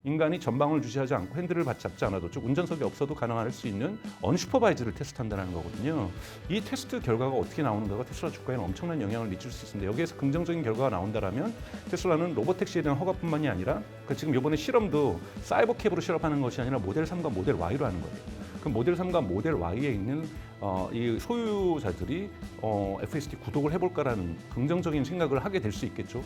인간이 전방을 주시하지 않고 핸들을 잡지 않아도 즉 운전석에 없어도 가능할 수 있는 언슈퍼바이즈를 테스트한다는 거거든요. 이 테스트 결과가 어떻게 나오는가가 테슬라 주가에는 엄청난 영향을 미칠 수 있습니다. 여기에서 긍정적인 결과가 나온다면 테슬라는 로보택시에 대한 허가뿐만이 아니라 지금 이번에 실험도 사이버캡으로 실험하는 것이 아니라 모델 3과 모델 Y로 하는 거예요. 그 모델 3과 모델 Y에 있는 이 소유자들이 FSD 구독을 해볼까라는 긍정적인 생각을 하게 될 수 있겠죠.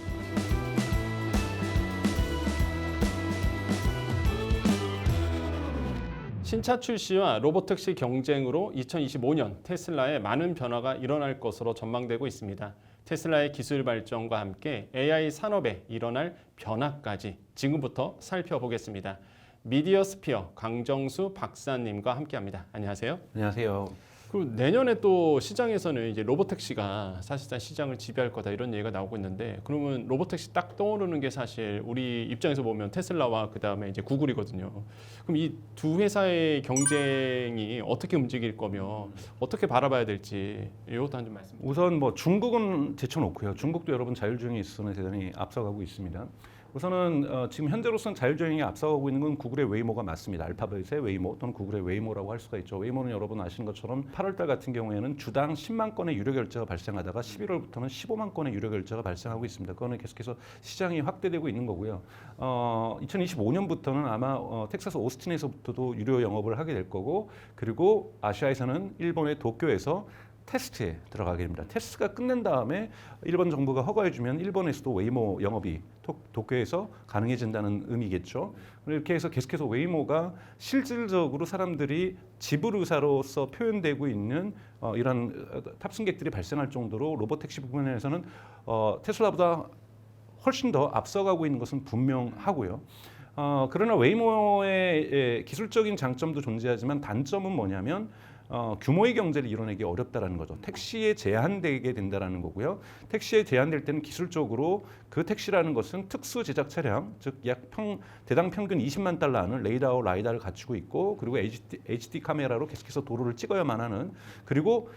신차 출시와 로보택시 경쟁으로 2025년 테슬라에 많은 변화가 일어날 것으로 전망되고 있습니다. 테슬라의 기술 발전과 함께 AI 산업에 일어날 변화까지 지금부터 살펴보겠습니다. 미디어스피어 강정수 박사님과 함께합니다. 안녕하세요. 안녕하세요. 그리고 내년에 또 시장에서는 이제 로보택시가 사실상 시장을 지배할 거다 이런 얘기가 나오고 있는데, 그러면 로보택시 딱 떠오르는 게 사실 우리 입장에서 보면 테슬라와 그 다음에 이제 구글이거든요. 그럼 이 두 회사의 경쟁이 어떻게 움직일 거며 어떻게 바라봐야 될지 이것도 한 좀 말씀. 우선 중국은 제쳐놓고요. 중국도 여러분 자율주행에 있어서는 대단히 앞서가고 있습니다. 우선은 지금 현재로서는 자율주행에 앞서가고 있는 건 구글의 웨이모가 맞습니다. 알파벳의 웨이모 또는 구글의 웨이모라고 할 수가 있죠. 웨이모는 여러분 아시는 것처럼 8월달 같은 경우에는 주당 10만 건의 유료 결제가 발생하다가 11월부터는 15만 건의 유료 결제가 발생하고 있습니다. 그거는 계속해서 시장이 확대되고 있는 거고요. 2025년부터는 아마 텍사스 오스틴에서부터도 유료 영업을 하게 될 거고, 그리고 아시아에서는 일본의 도쿄에서 테스트에 들어가게 됩니다. 테스트가 끝낸 다음에 일본 정부가 허가해주면 일본에서도 웨이모 영업이 도쿄에서 가능해진다는 의미겠죠. 이렇게 해서 계속해서 웨이모가 실질적으로 사람들이 지불 의사로서 표현되고 있는 이런 탑승객들이 발생할 정도로 로보택시 부분에서는 테슬라보다 훨씬 더 앞서가고 있는 것은 분명하고요. 그러나 웨이모의 기술적인 장점도 존재하지만 단점은 뭐냐면 규모의 경제를 이뤄내기 어렵다라는 거죠. 택시에 제한되게 된다라는 거고요. 택시에 제한될 때는 기술적으로 그 택시라는 것은 특수 제작 차량, 즉 대당 평균 20만 달러 하는 레이더와 라이다를 갖추고 있고, 그리고 HD 카메라로 계속해서 도로를 찍어야만 하는, 그리고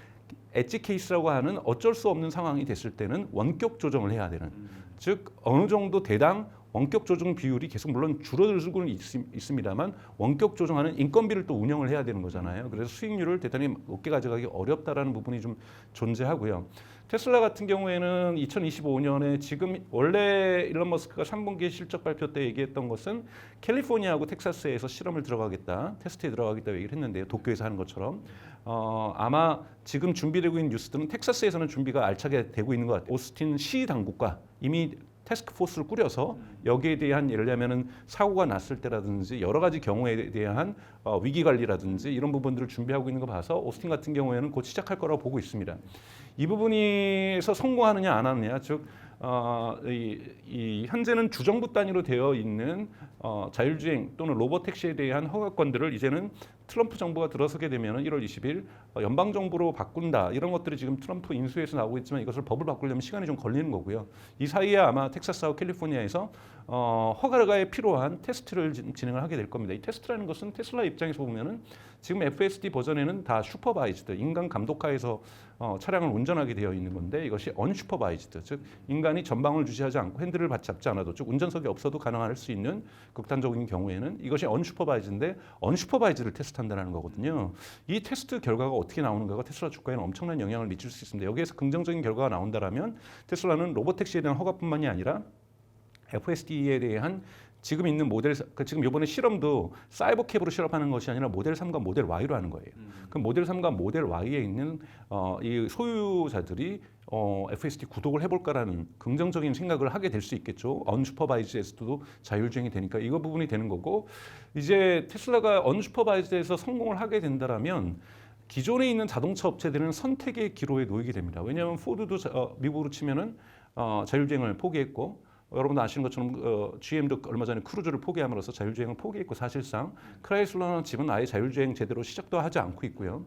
엣지 케이스라고 하는 어쩔 수 없는 상황이 됐을 때는 원격 조정을 해야 되는, 즉 어느 정도 대당 원격 조정 비율이 계속 물론 줄어들고는 있습니다만 원격 조정하는 인건비를 또 운영을 해야 되는 거잖아요. 그래서 수익률을 대단히 높게 가져가기 어렵다라는 부분이 좀 존재하고요. 테슬라 같은 경우에는 2025년에 지금 원래 일론 머스크가 3분기 실적 발표 때 얘기했던 것은 캘리포니아하고 텍사스에서 실험을 들어가겠다, 테스트에 들어가겠다 얘기를 했는데요. 도쿄에서 하는 것처럼. 아마 지금 준비되고 있는 뉴스들은 텍사스에서는 준비가 알차게 되고 있는 것 같아요. 오스틴 시 당국과 이미 태스크포스를 꾸려서 여기에 대한 예를 들면은 사고가 났을 때라든지 여러 가지 경우에 대한 위기 관리라든지 이런 부분들을 준비하고 있는 거 봐서 오스틴 같은 경우에는 곧 시작할 거라고 보고 있습니다. 이 부분에서 성공하느냐 안 하느냐, 즉 현재는 주정부 단위로 되어 있는 자율주행 또는 로보택시에 대한 허가권들을 이제는 트럼프 정부가 들어서게 되면 1월 20일 연방 정부로 바꾼다, 이런 것들이 지금 트럼프 인수에서 나오고 있지만 이것을 법을 바꾸려면 시간이 좀 걸리는 거고요. 이 사이에 아마 텍사스하고 캘리포니아에서 허가에 필요한 테스트를 진행을 하게 될 겁니다. 이 테스트라는 것은 테슬라 입장에서 보면은 지금 FSD 버전에는 다 슈퍼바이즈드, 인간 감독하에서 차량을 운전하게 되어 있는 건데, 이것이 언슈퍼바이즈드, 즉 인간이 전방을 주시하지 않고 핸들을 잡지 않아도 즉 운전석에 없어도 가능할 수 있는 극단적인 경우에는 이것이 언슈퍼바이즈인데 언슈퍼바이즈를 테스트한다는 거거든요. 이 테스트 결과가 어떻게 나오는가가 테슬라 주가에는 엄청난 영향을 미칠 수 있습니다. 여기에서 긍정적인 결과가 나온다면 테슬라는 로보택시에 대한 허가뿐만이 아니라 FSD에 대한 지금 있는 모델, 지금 이번에 실험도 사이버캡으로 실험하는 것이 아니라 모델 3과 모델 Y로 하는 거예요. 그 모델 3과 모델 Y에 있는 이 소유자들이 FSD 구독을 해볼까라는 긍정적인 생각을 하게 될 수 있겠죠. 언슈퍼바이즈에서도 자율주행이 되니까 이거 부분이 되는 거고, 이제 테슬라가 언슈퍼바이즈에서 성공을 하게 된다면 기존에 있는 자동차 업체들은 선택의 기로에 놓이게 됩니다. 왜냐하면 포드도 미국으로 치면은 자율주행을 포기했고, 여러분도 아시는 것처럼 GM도 얼마 전에 크루즈를 포기함으로써 자율주행을 포기했고, 사실상 크라이슬러는 지금 아예 자율주행 제대로 시작도 하지 않고 있고요.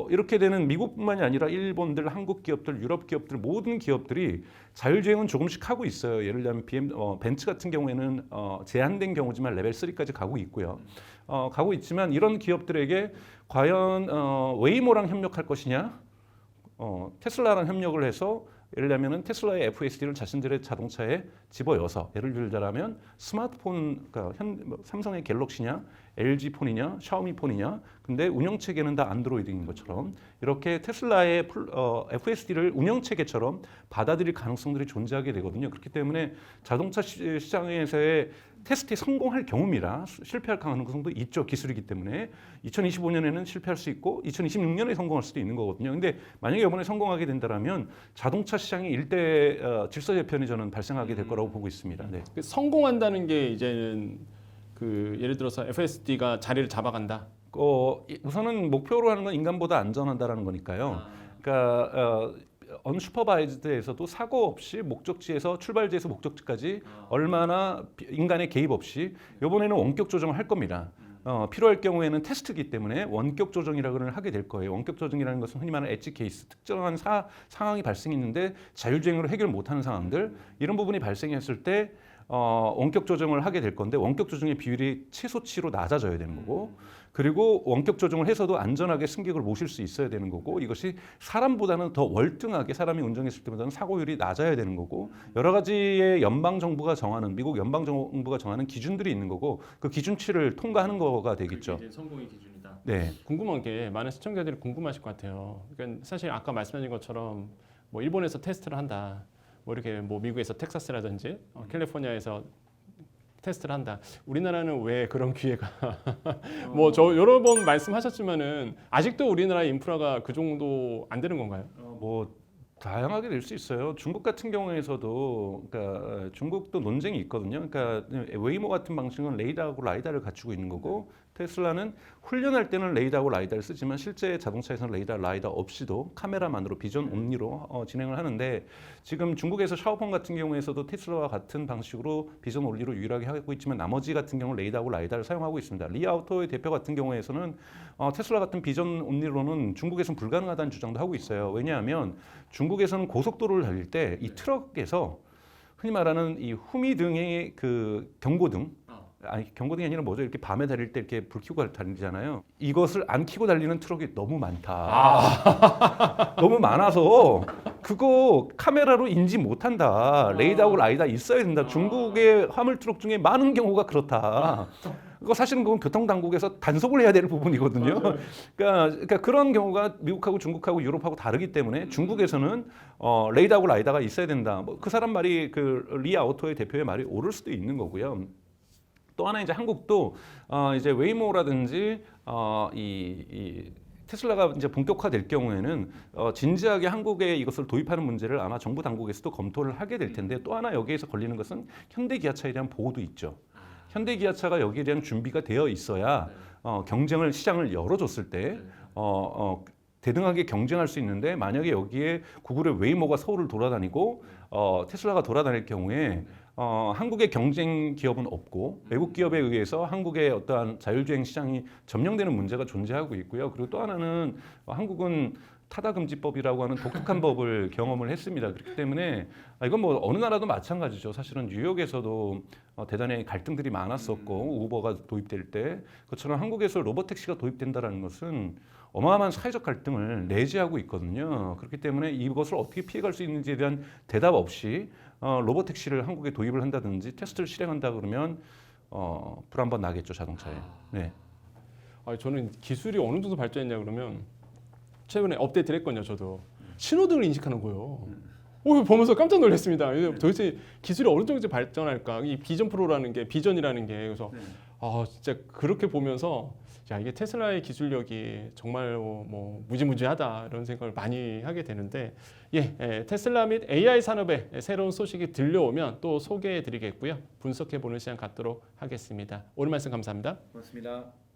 이렇게 되는 미국뿐만이 아니라 일본들, 한국 기업들, 유럽 기업들, 모든 기업들이 자율주행은 조금씩 하고 있어요. 예를 들면 벤츠 같은 경우에는 제한된 경우지만 레벨 3까지 가고 있고요. 가고 있지만 이런 기업들에게 과연 웨이모랑 협력할 것이냐, 테슬라랑 협력을 해서 예를 들면은 테슬라의 FSD를 자신들의 자동차에 집어여서 예를 들자면 스마트폰, 그러니까 삼성의 갤럭시냐, LG 폰이냐, 샤오미 폰이냐, 근데 운영 체계는 다 안드로이드인 것처럼 이렇게 테슬라의 FSD를 운영 체계처럼 받아들일 가능성들이 존재하게 되거든요. 그렇기 때문에 자동차 시장에서의 테스트에 성공할 경우입니다. 실패할 가능성도 있죠. 기술이기 때문에 2025년에는 실패할 수 있고 2026년에 성공할 수도 있는 거거든요. 근데 만약에 이번에 성공하게 된다면 자동차 시장이 일대 질서 재편이 저는 발생하게 될 거라고 보고 있습니다. 네. 성공한다는 게 이제는 그 예를 들어서 FSD가 자리를 잡아간다. 우선은 목표로 하는 건 인간보다 안전하다라는 거니까요. 그러니까 언슈퍼바이즈드에서도 사고 없이 목적지에서 출발지에서 목적지까지 얼마나 인간의 개입 없이 이번에는 원격 조정을 할 겁니다. 필요할 경우에는 테스트이기 때문에 원격 조정이라고 하게 될 거예요. 원격 조정이라는 것은 흔히 말하는 엣지 케이스, 특정한 상황이 발생했는데 자율주행으로 해결 못하는 상황들 이런 부분이 발생했을 때 원격 조정을 하게 될 건데 원격 조정의 비율이 최소치로 낮아져야 되는 거고 그리고 원격 조정을 해서도 안전하게 승객을 모실 수 있어야 되는 거고 이것이 사람보다는 더 월등하게 사람이 운전했을 때보다는 사고율이 낮아야 되는 거고 여러 가지의 연방 정부가 정하는 미국 연방 정부가 정하는 기준들이 있는 거고 그 기준치를 통과하는 거가 되겠죠. 그게 이제 성공의 기준이다. 네. 궁금한 게 많은 시청자들이 궁금하실 것 같아요. 그러니까 사실 아까 말씀하신 것처럼 뭐 일본에서 테스트를 한다. 뭐 이렇게 뭐 미국에서 텍사스라든지 캘리포니아에서 테스트를 한다. 우리나라는 왜 그런 기회가 뭐 저 여러 번 말씀하셨지만은 아직도 우리나라의 인프라가 그 정도 안 되는 건가요? 뭐 다양하게 될 수 있어요. 중국 같은 경우에서도 그러니까 중국도 논쟁이 있거든요. 그러니까 웨이모 같은 방식은 레이더하고 라이다를 갖추고 있는 거고 테슬라는 훈련할 때는 레이더하고 라이다를 쓰지만 실제 자동차에서는 레이더, 라이다 없이도 카메라만으로 비전 온리로 진행을 하는데 지금 중국에서 샤오펑 같은 경우에서도 테슬라와 같은 방식으로 비전 온리로 유일하게 하고 있지만 나머지 같은 경우는 레이더하고 라이다를 사용하고 있습니다. 리아우토의 대표 같은 경우에서는 테슬라 같은 비전 온리로는 중국에서는 불가능하다는 주장도 하고 있어요. 왜냐하면 중국에서는 고속도로를 달릴 때 이 트럭에서 흔히 말하는 이 후미 등의 그 경고등 아니 경고등이 아니라 뭐죠? 이렇게 밤에 달릴 때 이렇게 불 켜고 달리잖아요. 이것을 안 켜고 달리는 트럭이 너무 많다. 너무 많아서 그거 카메라로 인지 못한다. 레이더하고 라이다 있어야 된다. 중국의 화물 트럭 중에 많은 경우가 그렇다. 그거 사실은 그건 교통당국에서 단속을 해야 될 부분이거든요. 그러니까 그런 경우가 미국하고 중국하고 유럽하고 다르기 때문에 중국에서는 레이더하고 라이다가 있어야 된다. 뭐 그 사람 말이 그 리아우토의 대표의 말이 옳을 수도 있는 거고요. 또 하나 이제 한국도 이제 웨이모라든지 이 테슬라가 이제 본격화될 경우에는 진지하게 한국에 이것을 도입하는 문제를 아마 정부 당국에서도 검토를 하게 될 텐데 또 하나 여기에서 걸리는 것은 현대기아차에 대한 보호도 있죠. 현대기아차가 여기에 대한 준비가 되어 있어야 경쟁을 시장을 열어줬을 때 대등하게 경쟁할 수 있는데 만약에 여기에 구글의 웨이모가 서울을 돌아다니고 테슬라가 돌아다닐 경우에 한국의 경쟁 기업은 없고 외국 기업에 의해서 한국의 어떠한 자율주행 시장이 점령되는 문제가 존재하고 있고요. 그리고 또 하나는 한국은 타다금지법이라고 하는 독특한 법을 경험을 했습니다. 그렇기 때문에 이건 뭐 어느 나라도 마찬가지죠. 사실은 뉴욕에서도 대단히 갈등들이 많았었고 우버가 도입될 때 그처럼 한국에서 로봇택시가 도입된다는 것은 어마어마한 사회적 갈등을 내재하고 있거든요. 그렇기 때문에 이것을 어떻게 피해갈 수 있는지에 대한 대답 없이 로봇택시를 한국에 도입을 한다든지 테스트를 실행한다 그러면 불 한 번 나겠죠 자동차에. 네. 저는 기술이 어느 정도 발전했냐 그러면 최근에 업데이트를 했거든요. 저도 신호등을 인식하는 거예요. 보면서 깜짝 놀랐습니다. 도대체 기술이 어느 정도 발전할까? 이 비전 프로라는 게 비전이라는 게 그래서 진짜 그렇게 보면서 야 이게 테슬라의 기술력이 정말 뭐 무지무지하다 이런 생각을 많이 하게 되는데 테슬라 및 AI 산업의 새로운 소식이 들려오면 또 소개해드리겠고요. 분석해보는 시간 갖도록 하겠습니다. 오늘 말씀 감사합니다. 고맙습니다.